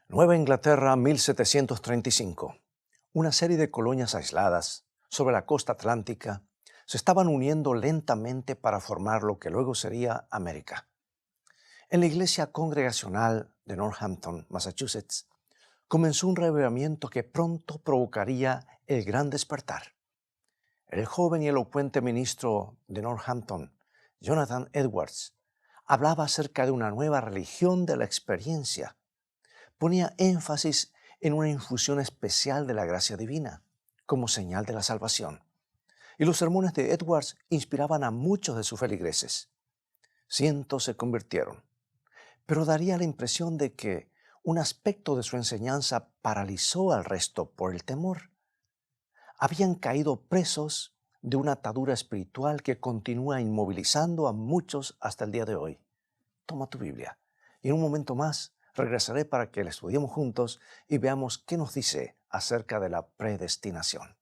Nueva Inglaterra, 1735. Una serie de colonias aisladas sobre la costa atlántica se estaban uniendo lentamente para formar lo que luego sería América. En la iglesia congregacional de Northampton, Massachusetts, comenzó un reavivamiento que pronto provocaría el gran despertar. El joven y elocuente ministro de Northampton, Jonathan Edwards, hablaba acerca de una nueva religión de la experiencia. Ponía énfasis en una infusión especial de la gracia divina, como señal de la salvación. Y los sermones de Edwards inspiraban a muchos de sus feligreses. Cientos se convirtieron, pero daría la impresión de que un aspecto de su enseñanza paralizó al resto por el temor. Habían caído presos de una atadura espiritual que continúa inmovilizando a muchos hasta el día de hoy. Toma tu Biblia y en un momento más regresaré para que la estudiemos juntos y veamos qué nos dice acerca de la predestinación.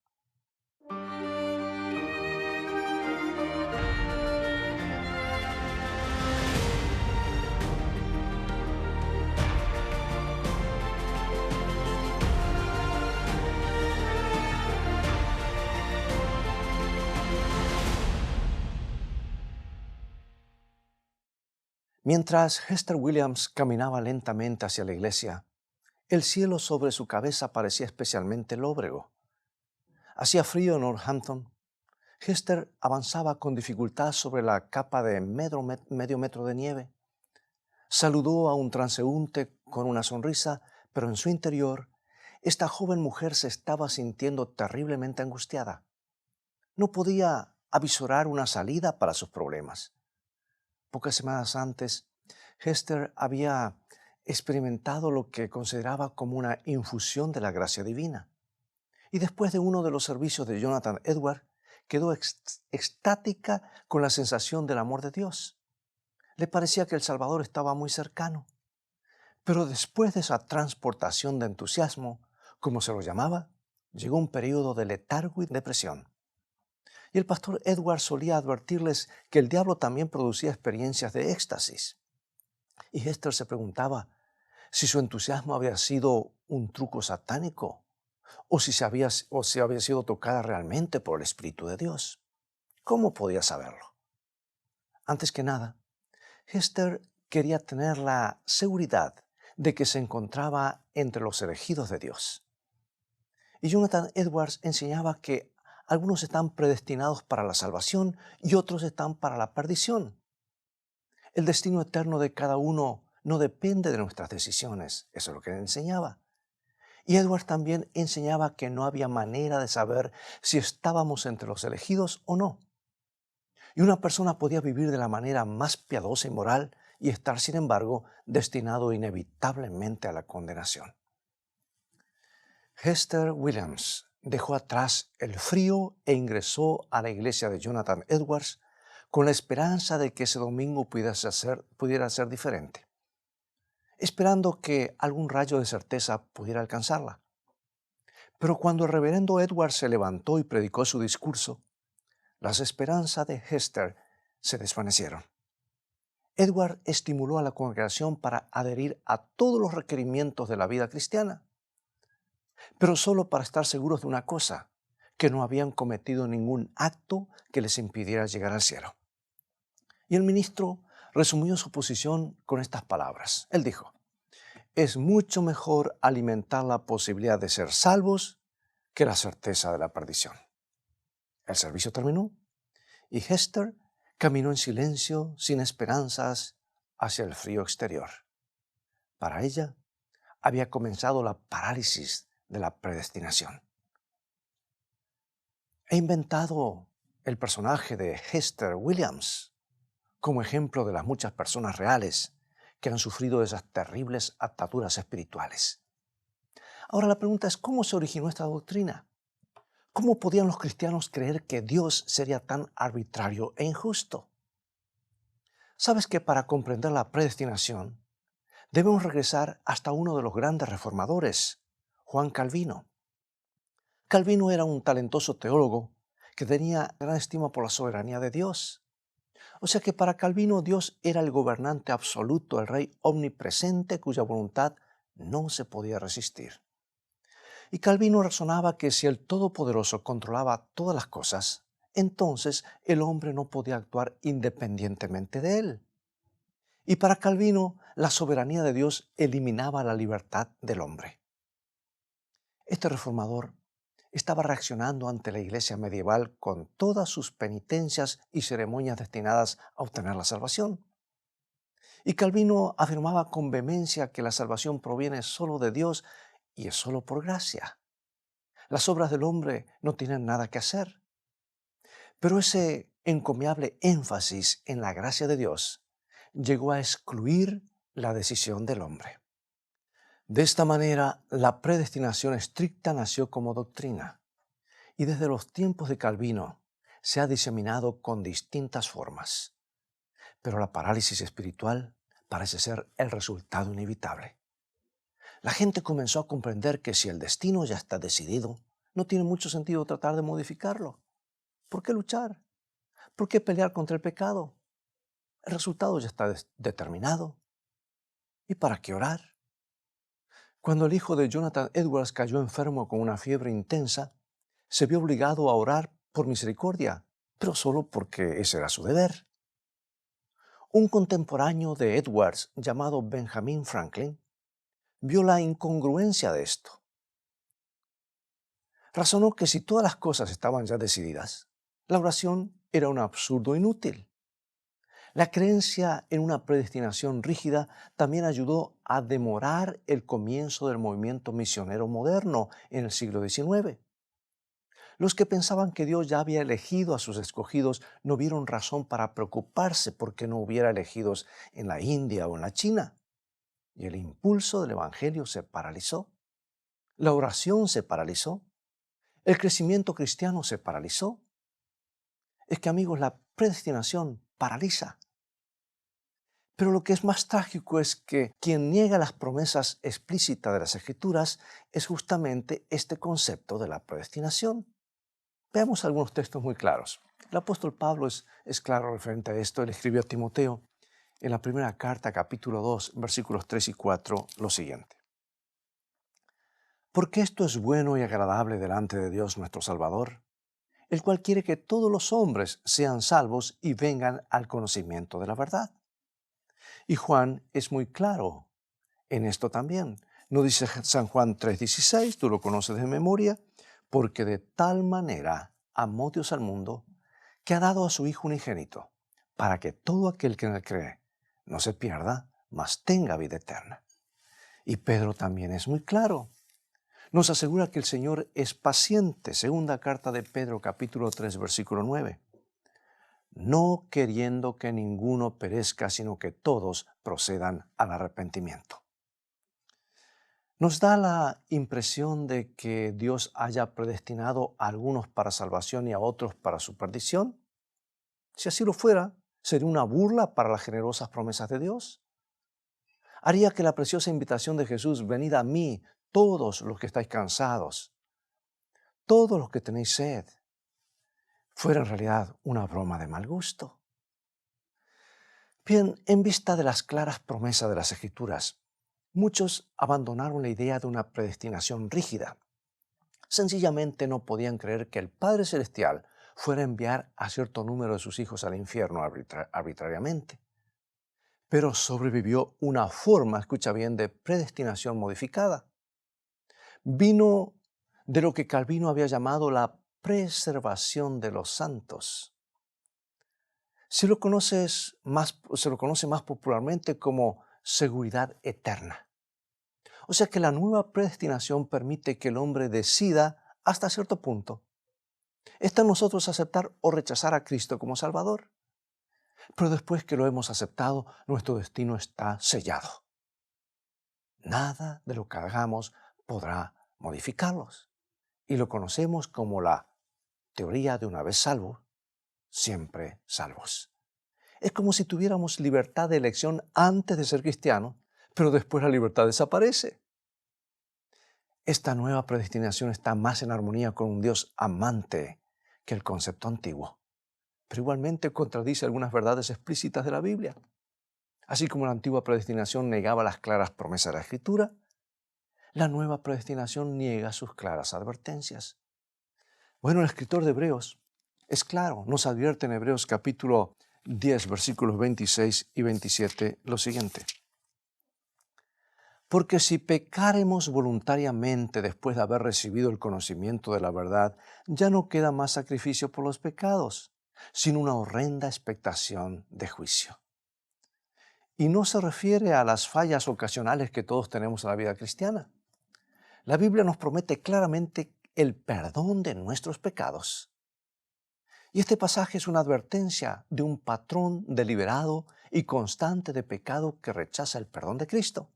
Mientras Hester Williams caminaba lentamente hacia la iglesia, el cielo sobre su cabeza parecía especialmente lóbrego. Hacía frío en Northampton. Hester avanzaba con dificultad sobre la capa de medio metro de nieve. Saludó a un transeúnte con una sonrisa, pero en su interior, esta joven mujer se estaba sintiendo terriblemente angustiada. No podía avisorar una salida para sus problemas. Pocas semanas antes, Hester había experimentado lo que consideraba como una infusión de la gracia divina. Y después de uno de los servicios de Jonathan Edwards, quedó extática con la sensación del amor de Dios. Le parecía que el Salvador estaba muy cercano. Pero después de esa transportación de entusiasmo, como se lo llamaba, llegó un periodo de letargo y depresión. Y el pastor Edwards solía advertirles que el diablo también producía experiencias de éxtasis. Y Hester se preguntaba si su entusiasmo había sido un truco satánico o si había sido tocada realmente por el Espíritu de Dios. ¿Cómo podía saberlo? Antes que nada, Hester quería tener la seguridad de que se encontraba entre los elegidos de Dios. Y Jonathan Edwards enseñaba que algunos están predestinados para la salvación y otros están para la perdición. El destino eterno de cada uno no depende de nuestras decisiones, eso es lo que él enseñaba. Y Edwards también enseñaba que no había manera de saber si estábamos entre los elegidos o no. Y una persona podía vivir de la manera más piadosa y moral y estar, sin embargo, destinado inevitablemente a la condenación. Hester Williams dejó atrás el frío e ingresó a la iglesia de Jonathan Edwards con la esperanza de que ese domingo pudiera ser diferente, esperando que algún rayo de certeza pudiera alcanzarla. Pero cuando el reverendo Edwards se levantó y predicó su discurso, las esperanzas de Hester se desvanecieron. Edward estimuló a la congregación para adherir a todos los requerimientos de la vida cristiana, pero solo para estar seguros de una cosa, que no habían cometido ningún acto que les impidiera llegar al cielo. Y el ministro resumió su posición con estas palabras. Él dijo: es mucho mejor alimentar la posibilidad de ser salvos que la certeza de la perdición. El servicio terminó y Hester caminó en silencio, sin esperanzas, hacia el frío exterior. Para ella, había comenzado la parálisis de la predestinación. He inventado el personaje de Hester Williams como ejemplo de las muchas personas reales que han sufrido esas terribles ataduras espirituales. Ahora la pregunta es, ¿cómo se originó esta doctrina? ¿Cómo podían los cristianos creer que Dios sería tan arbitrario e injusto? Sabes que para comprender la predestinación debemos regresar hasta uno de los grandes reformadores, Juan Calvino. Calvino era un talentoso teólogo que tenía gran estima por la soberanía de Dios. O sea que para Calvino Dios era el gobernante absoluto, el rey omnipresente cuya voluntad no se podía resistir. Y Calvino razonaba que si el Todopoderoso controlaba todas las cosas, entonces el hombre no podía actuar independientemente de él. Y para Calvino, la soberanía de Dios eliminaba la libertad del hombre. Este reformador estaba reaccionando ante la iglesia medieval con todas sus penitencias y ceremonias destinadas a obtener la salvación. Y Calvino afirmaba con vehemencia que la salvación proviene solo de Dios y es solo por gracia. Las obras del hombre no tienen nada que hacer. Pero ese encomiable énfasis en la gracia de Dios llegó a excluir la decisión del hombre. De esta manera, la predestinación estricta nació como doctrina y desde los tiempos de Calvino se ha diseminado con distintas formas. Pero la parálisis espiritual parece ser el resultado inevitable. La gente comenzó a comprender que si el destino ya está decidido, no tiene mucho sentido tratar de modificarlo. ¿Por qué luchar? ¿Por qué pelear contra el pecado? El resultado ya está determinado. ¿Y para qué orar? Cuando el hijo de Jonathan Edwards cayó enfermo con una fiebre intensa, se vio obligado a orar por misericordia, pero solo porque ese era su deber. Un contemporáneo de Edwards, llamado Benjamin Franklin, vio la incongruencia de esto. Razonó que si todas las cosas estaban ya decididas, la oración era un absurdo inútil. La creencia en una predestinación rígida también ayudó a demorar el comienzo del movimiento misionero moderno en el siglo XIX. Los que pensaban que Dios ya había elegido a sus escogidos no vieron razón para preocuparse porque no hubiera elegidos en la India o en la China. Y el impulso del Evangelio se paralizó. La oración se paralizó. El crecimiento cristiano se paralizó. Es que, amigos, la predestinación paraliza. Pero lo que es más trágico es que quien niega las promesas explícitas de las Escrituras es justamente este concepto de la predestinación. Veamos algunos textos muy claros. El apóstol Pablo es claro referente a esto. Él escribió a Timoteo en la primera carta, capítulo 2, versículos 3 y 4, lo siguiente. Porque esto es bueno y agradable delante de Dios nuestro Salvador, el cual quiere que todos los hombres sean salvos y vengan al conocimiento de la verdad. Y Juan es muy claro en esto también. ¿No dice San Juan 3:16, tú lo conoces de memoria? Porque de tal manera amó Dios al mundo que ha dado a su Hijo unigénito, para que todo aquel que en él cree no se pierda, mas tenga vida eterna. Y Pedro también es muy claro. Nos asegura que el Señor es paciente. Segunda carta de Pedro, capítulo 3, versículo 9. No queriendo que ninguno perezca, sino que todos procedan al arrepentimiento. Nos da la impresión de que Dios haya predestinado a algunos para salvación y a otros para su perdición. Si así lo fuera, sería una burla para las generosas promesas de Dios. Haría que la preciosa invitación de Jesús, venid a mí, todos los que estáis cansados, todos los que tenéis sed, fuera en realidad una broma de mal gusto. Bien, en vista de las claras promesas de las Escrituras, muchos abandonaron la idea de una predestinación rígida. Sencillamente no podían creer que el Padre Celestial fuera a enviar a cierto número de sus hijos al infierno arbitrariamente. Pero sobrevivió una forma, escucha bien, de predestinación modificada. Vino de lo que Calvino había llamado la preservación de los santos. Se lo conoce más popularmente como seguridad eterna. O sea que la nueva predestinación permite que el hombre decida hasta cierto punto. Está en nosotros aceptar o rechazar a Cristo como Salvador. Pero después que lo hemos aceptado, nuestro destino está sellado. Nada de lo que hagamos podrá modificarlos. Y lo conocemos como la teoría de una vez salvo, siempre salvos. Es como si tuviéramos libertad de elección antes de ser cristiano, pero después la libertad desaparece. Esta nueva predestinación está más en armonía con un Dios amante que el concepto antiguo, pero igualmente contradice algunas verdades explícitas de la Biblia. Así como la antigua predestinación negaba las claras promesas de la Escritura, La nueva predestinación niega sus claras advertencias. Bueno, el escritor de Hebreos es claro, nos advierte en Hebreos capítulo 10, versículos 26 y 27 lo siguiente. Porque si pecáremos voluntariamente después de haber recibido el conocimiento de la verdad, ya no queda más sacrificio por los pecados, sino una horrenda expectación de juicio. Y no se refiere a las fallas ocasionales que todos tenemos en la vida cristiana. La Biblia nos promete claramente el perdón de nuestros pecados. Y este pasaje es una advertencia de un patrón deliberado y constante de pecado que rechaza el perdón de Cristo.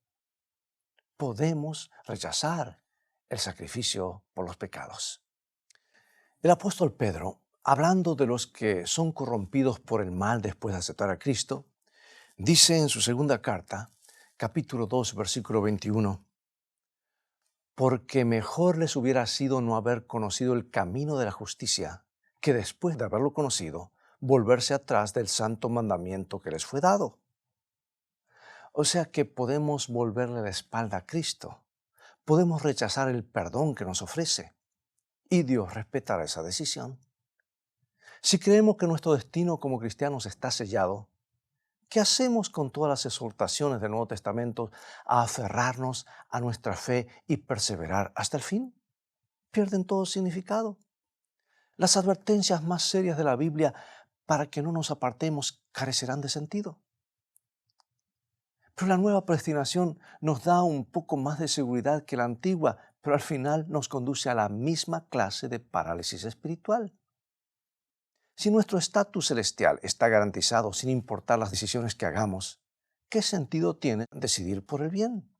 Podemos rechazar el sacrificio por los pecados. El apóstol Pedro, hablando de los que son corrompidos por el mal después de aceptar a Cristo, dice en su segunda carta, capítulo 2, versículo 21, porque mejor les hubiera sido no haber conocido el camino de la justicia, que después de haberlo conocido, volverse atrás del santo mandamiento que les fue dado. O sea que podemos volverle la espalda a Cristo. Podemos rechazar el perdón que nos ofrece y Dios respetará esa decisión. Si creemos que nuestro destino como cristianos está sellado, ¿qué hacemos con todas las exhortaciones del Nuevo Testamento a aferrarnos a nuestra fe y perseverar hasta el fin? Pierden todo significado. Las advertencias más serias de la Biblia para que no nos apartemos carecerán de sentido. Pero la nueva predestinación nos da un poco más de seguridad que la antigua, pero al final nos conduce a la misma clase de parálisis espiritual. Si nuestro estatus celestial está garantizado sin importar las decisiones que hagamos, ¿qué sentido tiene decidir por el bien?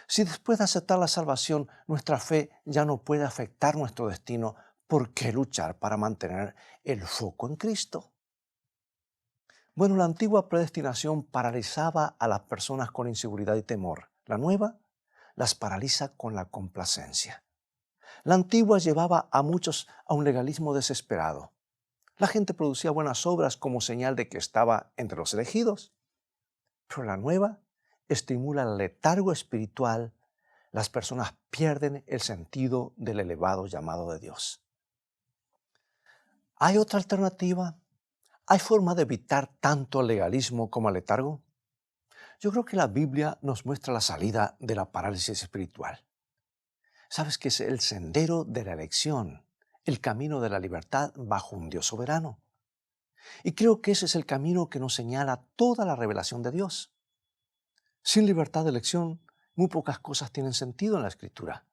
Si después de aceptar la salvación nuestra fe ya no puede afectar nuestro destino, ¿por qué luchar para mantener el foco en Cristo? Bueno, la antigua predestinación paralizaba a las personas con inseguridad y temor. La nueva las paraliza con la complacencia. La antigua llevaba a muchos a un legalismo desesperado. La gente producía buenas obras como señal de que estaba entre los elegidos. Pero la nueva estimula el letargo espiritual. Las personas pierden el sentido del elevado llamado de Dios. ¿Hay otra alternativa? ¿Hay forma de evitar tanto el legalismo como el letargo? Yo creo que la Biblia nos muestra la salida de la parálisis espiritual. Sabes que es el sendero de la elección, el camino de la libertad bajo un Dios soberano. Y creo que ese es el camino que nos señala toda la revelación de Dios. Sin libertad de elección, muy pocas cosas tienen sentido en la Escritura.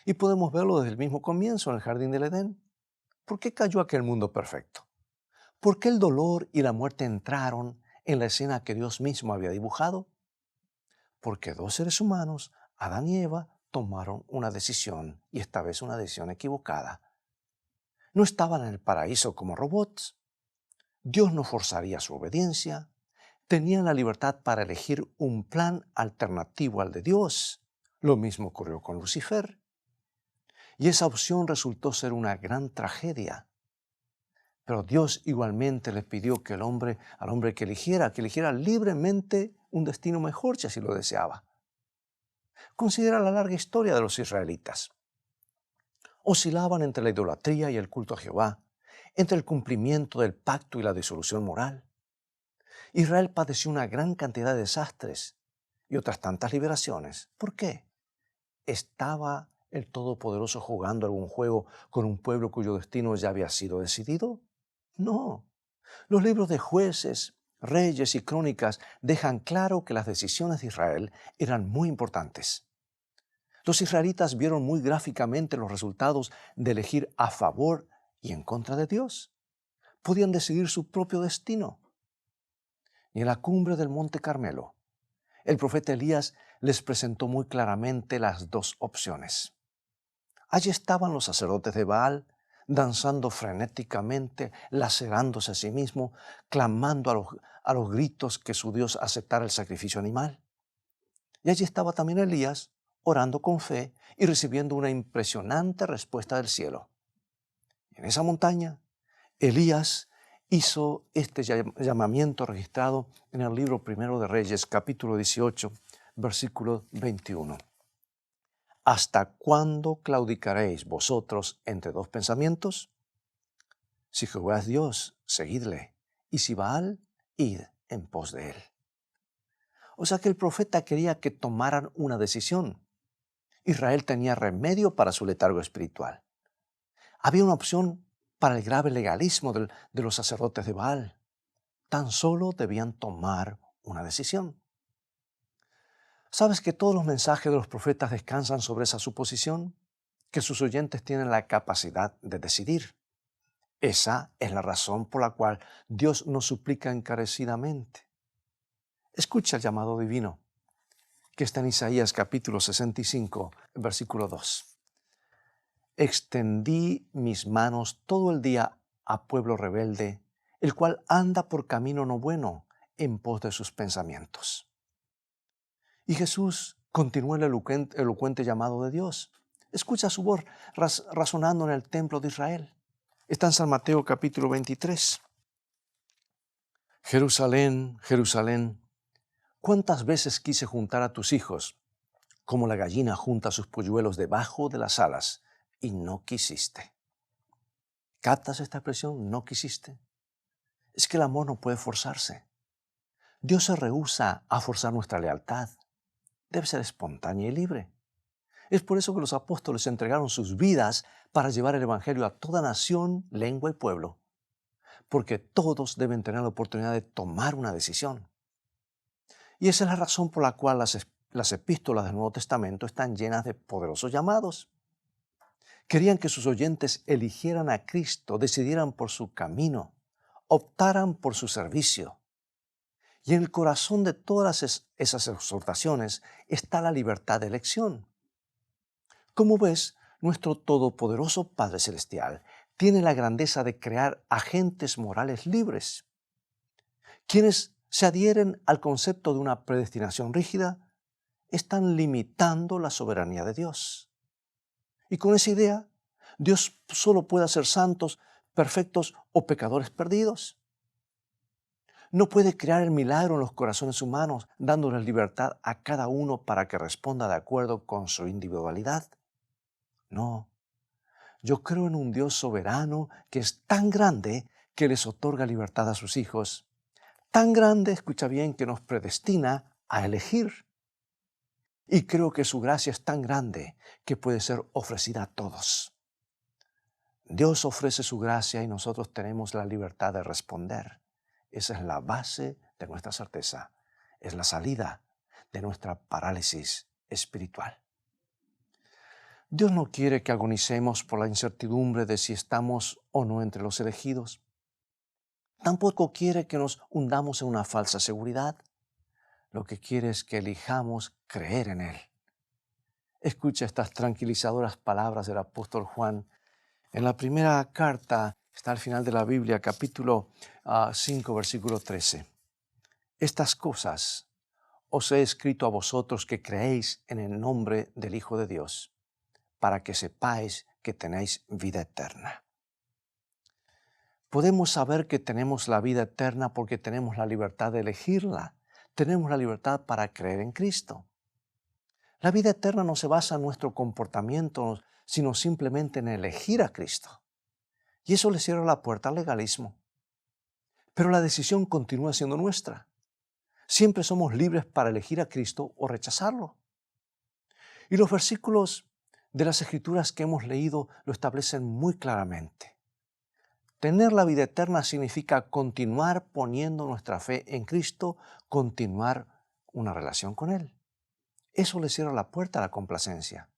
Y podemos verlo desde el mismo comienzo en el jardín del Edén. ¿Por qué cayó aquel mundo perfecto? ¿Por qué el dolor y la muerte entraron en la escena que Dios mismo había dibujado? Porque dos seres humanos, Adán y Eva, tomaron una decisión, y esta vez una decisión equivocada. No estaban en el paraíso como robots. Dios no forzaría su obediencia. Tenían la libertad para elegir un plan alternativo al de Dios. Lo mismo ocurrió con Lucifer. Y esa opción resultó ser una gran tragedia. Pero Dios igualmente les pidió que al hombre que eligiera libremente un destino mejor si así lo deseaba. Considera la larga historia de los israelitas. Oscilaban entre la idolatría y el culto a Jehová, entre el cumplimiento del pacto y la disolución moral. Israel padeció una gran cantidad de desastres y otras tantas liberaciones. ¿Por qué? ¿Estaba el Todopoderoso jugando algún juego con un pueblo cuyo destino ya había sido decidido? No. Los libros de Jueces, Reyes y Crónicas dejan claro que las decisiones de Israel eran muy importantes. Los israelitas vieron muy gráficamente los resultados de elegir a favor y en contra de Dios. Podían decidir su propio destino. Y en la cumbre del Monte Carmelo, el profeta Elías les presentó muy claramente las dos opciones. Allí estaban los sacerdotes de Baal, danzando frenéticamente, lacerándose a sí mismos, clamando a los gritos que su Dios aceptara el sacrificio animal. Y allí estaba también Elías, orando con fe y recibiendo una impresionante respuesta del cielo. En esa montaña, Elías hizo este llamamiento registrado en el libro primero de Reyes, capítulo 18, versículo 21. ¿hasta cuándo claudicaréis vosotros entre dos pensamientos? Si Jehová es Dios, seguidle, y si Baal, id en pos de él. O sea que el profeta quería que tomaran una decisión. Israel tenía remedio para su letargo espiritual. Había una opción para el grave legalismo de los sacerdotes de Baal. Tan solo debían tomar una decisión. ¿Sabes que todos los mensajes de los profetas descansan sobre esa suposición? Que sus oyentes tienen la capacidad de decidir. Esa es la razón por la cual Dios nos suplica encarecidamente. Escucha el llamado divino, que está en Isaías capítulo 65, versículo 2. Extendí mis manos todo el día a pueblo rebelde, el cual anda por camino no bueno, en pos de sus pensamientos. Y Jesús continúa el elocuente llamado de Dios. Escucha su voz razonando en el templo de Israel. Está en San Mateo capítulo 23. Jerusalén, Jerusalén, ¿cuántas veces quise juntar a tus hijos, como la gallina junta sus polluelos debajo de las alas, y no quisiste? ¿Captas esta expresión? No quisiste. Es que el amor no puede forzarse. Dios se rehúsa a forzar nuestra lealtad. Debe ser espontánea y libre. Es por eso que los apóstoles entregaron sus vidas para llevar el Evangelio a toda nación, lengua y pueblo. Porque todos deben tener la oportunidad de tomar una decisión. Y esa es la razón por la cual las epístolas del Nuevo Testamento están llenas de poderosos llamados. Querían que sus oyentes eligieran a Cristo, decidieran por su camino, optaran por su servicio. Y en el corazón de todas esas exhortaciones está la libertad de elección. Como ves, nuestro todopoderoso Padre Celestial tiene la grandeza de crear agentes morales libres. Quienes se adhieren al concepto de una predestinación rígida están limitando la soberanía de Dios. Y con esa idea, Dios solo puede hacer santos, perfectos o pecadores perdidos. No puede crear el milagro en los corazones humanos, dándoles libertad a cada uno para que responda de acuerdo con su individualidad. No, yo creo en un Dios soberano que es tan grande que les otorga libertad a sus hijos. Tan grande, escucha bien, que nos predestina a elegir. Y creo que su gracia es tan grande que puede ser ofrecida a todos. Dios ofrece su gracia y nosotros tenemos la libertad de responder. Esa es la base de nuestra certeza. Es la salida de nuestra parálisis espiritual. Dios no quiere que agonicemos por la incertidumbre de si estamos o no entre los elegidos. Tampoco quiere que nos hundamos en una falsa seguridad. Lo que quiere es que elijamos creer en Él. Escucha estas tranquilizadoras palabras del apóstol Juan. En la primera carta, está al final de la Biblia, capítulo 5, versículo 13. Estas cosas os he escrito a vosotros que creéis en el nombre del Hijo de Dios, para que sepáis que tenéis vida eterna. Podemos saber que tenemos la vida eterna porque tenemos la libertad de elegirla. Tenemos la libertad para creer en Cristo. La vida eterna no se basa en nuestro comportamiento, sino simplemente en elegir a Cristo. Y eso le cierra la puerta al legalismo. Pero la decisión continúa siendo nuestra. Siempre somos libres para elegir a Cristo o rechazarlo. Y los versículos de las Escrituras que hemos leído lo establecen muy claramente. Tener la vida eterna significa continuar poniendo nuestra fe en Cristo, continuar una relación con Él. Eso le cierra la puerta a la complacencia.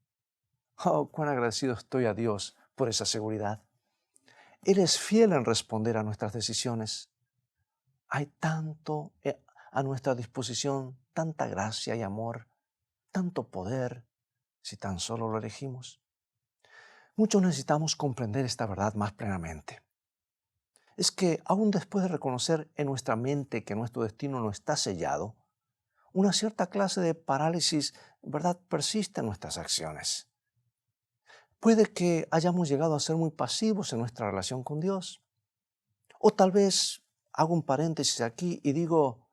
Oh, cuán agradecido estoy a Dios por esa seguridad. Él es fiel en responder a nuestras decisiones. Hay tanto a nuestra disposición, tanta gracia y amor, tanto poder, si tan solo lo elegimos. Muchos necesitamos comprender esta verdad más plenamente. Es que aún después de reconocer en nuestra mente que nuestro destino no está sellado, una cierta clase de parálisis, ¿verdad?, persiste en nuestras acciones. Puede que hayamos llegado a ser muy pasivos en nuestra relación con Dios. O tal vez hago un paréntesis aquí y digo,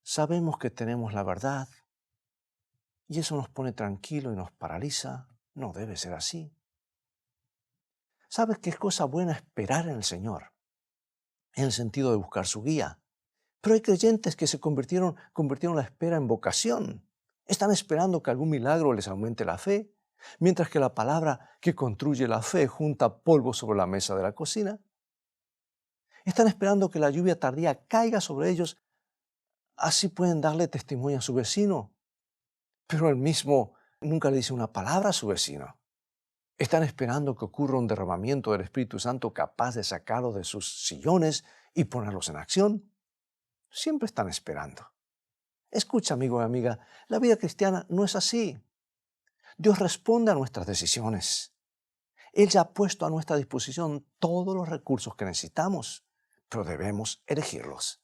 sabemos que tenemos la verdad, y eso nos pone tranquilo y nos paraliza. No debe ser así. ¿Sabes que es cosa buena esperar en el Señor? En el sentido de buscar su guía. Pero hay creyentes que convirtieron la espera en vocación. Están esperando que algún milagro les aumente la fe, mientras que la palabra que construye la fe junta polvo sobre la mesa de la cocina. Están esperando que la lluvia tardía caiga sobre ellos, así pueden darle testimonio a su vecino. Pero él mismo nunca le dice una palabra a su vecino. Están esperando que ocurra un derramamiento del Espíritu Santo capaz de sacarlos de sus sillones y ponerlos en acción. Siempre están esperando. Escucha, amigo y amiga, la vida cristiana no es así. Dios responde a nuestras decisiones. Él ya ha puesto a nuestra disposición todos los recursos que necesitamos, pero debemos elegirlos.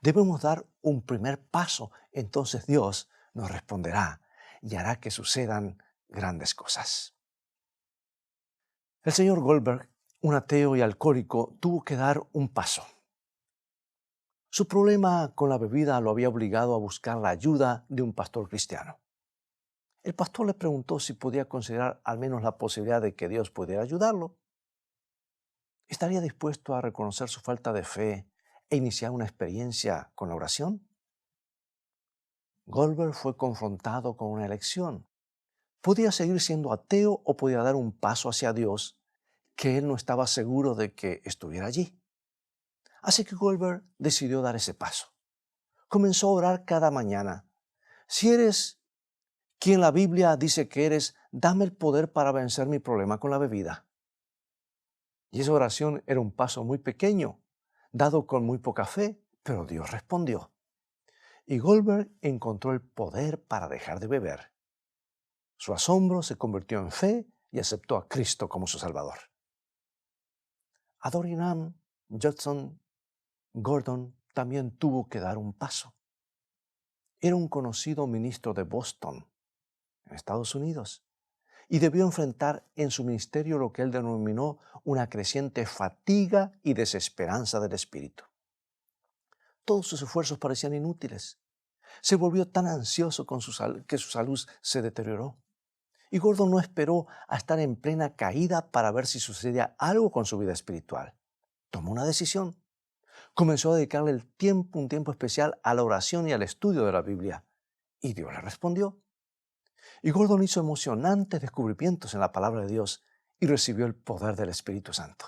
Debemos dar un primer paso, entonces Dios nos responderá y hará que sucedan grandes cosas. El señor Goldberg, un ateo y alcohólico, tuvo que dar un paso. Su problema con la bebida lo había obligado a buscar la ayuda de un pastor cristiano. El pastor le preguntó si podía considerar al menos la posibilidad de que Dios pudiera ayudarlo. ¿Estaría dispuesto a reconocer su falta de fe e iniciar una experiencia con la oración? Goldberg fue confrontado con una elección. Podía seguir siendo ateo o podía dar un paso hacia Dios que él no estaba seguro de que estuviera allí. Así que Goldberg decidió dar ese paso. Comenzó a orar cada mañana. Si eres quien la Biblia dice que eres, dame el poder para vencer mi problema con la bebida. Y esa oración era un paso muy pequeño, dado con muy poca fe, pero Dios respondió. Y Goldberg encontró el poder para dejar de beber. Su asombro se convirtió en fe y aceptó a Cristo como su Salvador. Adoniram Judson Gordon también tuvo que dar un paso. Era un conocido ministro de Boston, en Estados Unidos, y debió enfrentar en su ministerio lo que él denominó una creciente fatiga y desesperanza del espíritu. Todos sus esfuerzos parecían inútiles. Se volvió tan ansioso que su salud se deterioró. Y Gordon no esperó a estar en plena caída para ver si sucedía algo con su vida espiritual. Tomó una decisión. Comenzó a dedicarle un tiempo especial a la oración y al estudio de la Biblia. Y Dios le respondió. Y Gordon hizo emocionantes descubrimientos en la palabra de Dios y recibió el poder del Espíritu Santo.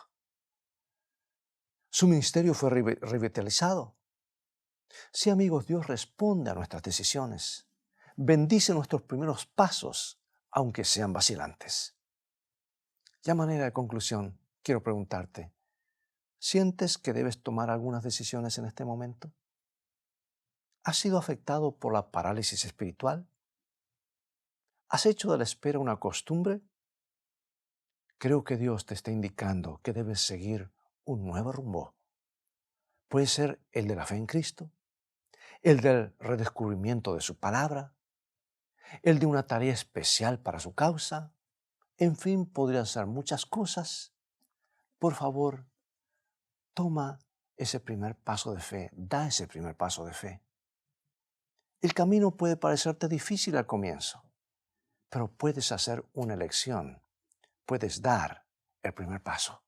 Su ministerio fue revitalizado. Sí, amigos, Dios responde a nuestras decisiones. Bendice nuestros primeros pasos, aunque sean vacilantes. Ya a manera de conclusión, quiero preguntarte, ¿sientes que debes tomar algunas decisiones en este momento? ¿Has sido afectado por la parálisis espiritual? ¿Has hecho de la espera una costumbre? Creo que Dios te está indicando que debes seguir un nuevo rumbo. Puede ser el de la fe en Cristo, el del redescubrimiento de su palabra, el de una tarea especial para su causa. En fin, podrían ser muchas cosas. Por favor, toma ese primer paso de fe, da ese primer paso de fe. El camino puede parecerte difícil al comienzo, pero puedes hacer una elección, puedes dar el primer paso.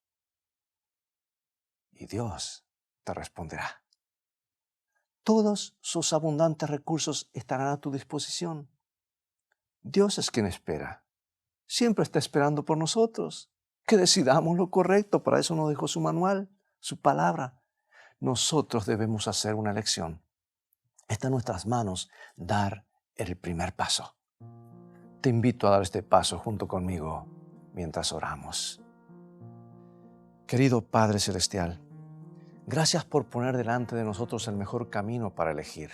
Y Dios te responderá. Todos sus abundantes recursos estarán a tu disposición. Dios es quien espera. Siempre está esperando por nosotros. Que decidamos lo correcto. Para eso nos dejó su manual, su palabra. Nosotros debemos hacer una elección. Está en nuestras manos dar el primer paso. Te invito a dar este paso junto conmigo mientras oramos. Querido Padre Celestial, gracias por poner delante de nosotros el mejor camino para elegir.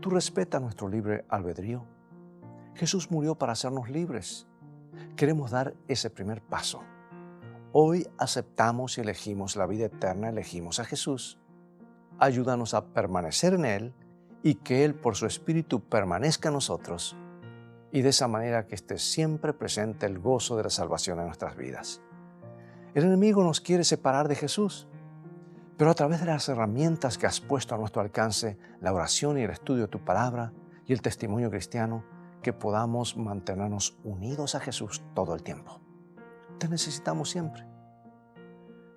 Tú respetas nuestro libre albedrío. Jesús murió para hacernos libres. Queremos dar ese primer paso. Hoy aceptamos y elegimos la vida eterna, elegimos a Jesús. Ayúdanos a permanecer en Él y que Él por su Espíritu permanezca en nosotros y de esa manera que esté siempre presente el gozo de la salvación en nuestras vidas. El enemigo nos quiere separar de Jesús, pero a través de las herramientas que has puesto a nuestro alcance, la oración y el estudio de tu palabra y el testimonio cristiano, que podamos mantenernos unidos a Jesús todo el tiempo. Te necesitamos siempre.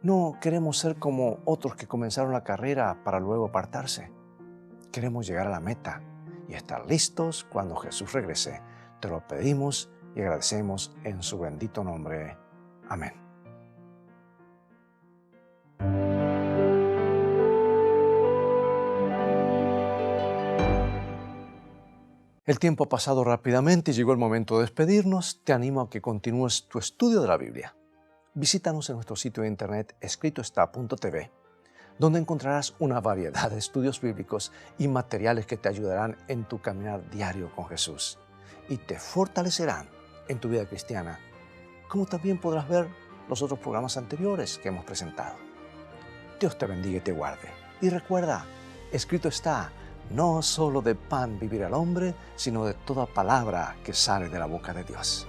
No queremos ser como otros que comenzaron la carrera para luego apartarse. Queremos llegar a la meta y estar listos cuando Jesús regrese. Te lo pedimos y agradecemos en su bendito nombre. Amén. El tiempo ha pasado rápidamente y llegó el momento de despedirnos. Te animo a que continúes tu estudio de la Biblia. Visítanos en nuestro sitio de internet escritoestá.tv, donde encontrarás una variedad de estudios bíblicos y materiales que te ayudarán en tu caminar diario con Jesús y te fortalecerán en tu vida cristiana, como también podrás ver los otros programas anteriores que hemos presentado. Dios te bendiga y te guarde. Y recuerda, escrito está, no solo de pan vivirá el hombre, sino de toda palabra que sale de la boca de Dios.